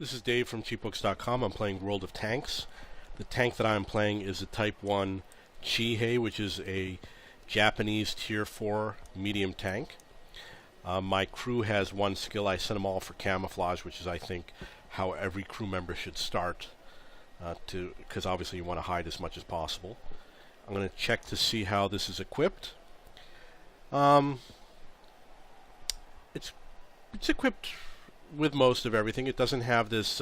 This is Dave from cheapbooks.com. I'm playing World of Tanks. The tank that I'm playing is a Type 1 Chihei, which is a Japanese Tier 4 medium tank. My crew has one skill. I sent them all for camouflage, which is, I think, how every crew member should start, because obviously you want to hide as much as possible. I'm going to check to see how this is equipped. It's equipped with most of everything. It doesn't have this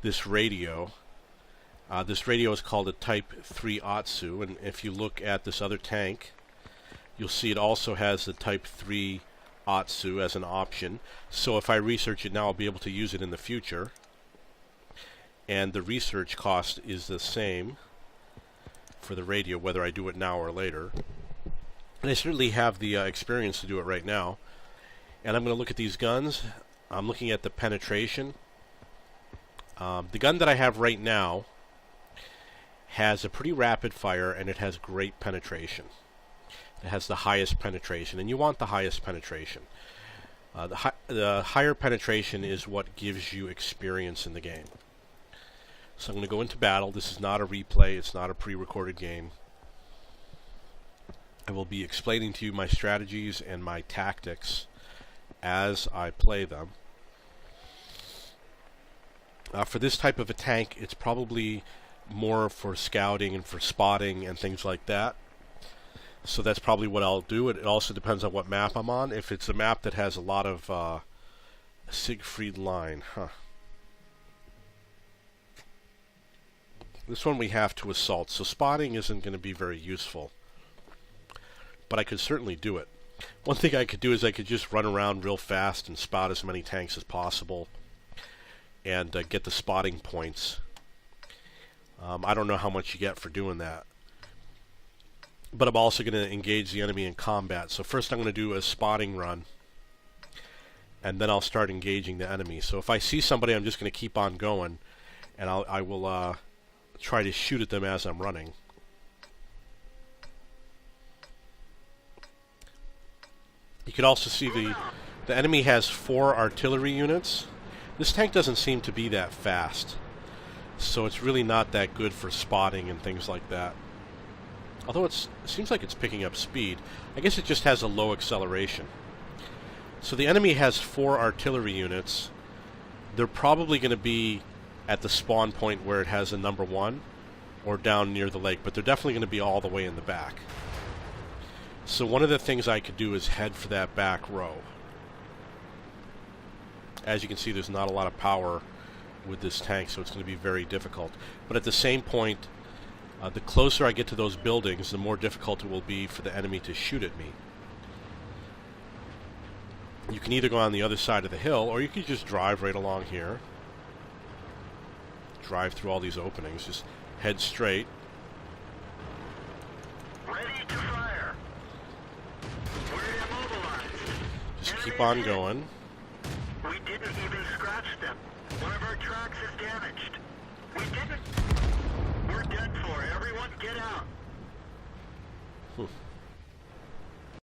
this radio. This radio is called a Type 3 Otsu, and if you look at this other tank, you'll see it also has the Type 3 Otsu as an option. So if I research it now, I'll be able to use it in the future. And the research cost is the same for the radio, whether I do it now or later. And I certainly have the experience to do it right now. And I'm going to look at these guns. I'm looking at the penetration. The gun that I have right now has a pretty rapid fire, and it has great penetration. It has the highest penetration, and you want the highest penetration. The higher penetration is what gives you experience in the game. So I'm going to go into battle. This is not a replay. It's not a pre-recorded game. I will be explaining to you my strategies and my tactics as I play them. For this type of a tank, it's probably more for scouting and for spotting and things like that. So that's probably what I'll do. It also depends on what map I'm on. If it's a map that has a lot of Siegfried Line, This one we have to assault, so spotting isn't going to be very useful. But I could certainly do it. One thing I could do is I could just run around real fast and spot as many tanks as possible and get the spotting points. I don't know how much you get for doing that. But I'm also going to engage the enemy in combat. So first I'm going to do a spotting run, and then I'll start engaging the enemy. So if I see somebody, I'm just going to keep on going, and I will try to shoot at them as I'm running. You can also see the enemy has 4 artillery units. This tank doesn't seem to be that fast, so it's really not that good for spotting and things like that. Although it seems like it's picking up speed. I guess it just has a low acceleration. So the enemy has 4 artillery units. They're probably going to be at the spawn point where it has a number 1 or down near the lake, but they're definitely going to be all the way in the back. So one of the things I could do is head for that back row. As you can see, there's not a lot of power with this tank, so it's going to be very difficult. But at the same point, the closer I get to those buildings, the more difficult it will be for the enemy to shoot at me. You can either go on the other side of the hill, or you can just drive right along here. Drive through all these openings. Just head straight. Ready to fire. We're immobilized. Just keep on going. We didn't even scratch them. One of our tracks is damaged. We didn't. We're dead for. Everyone get out.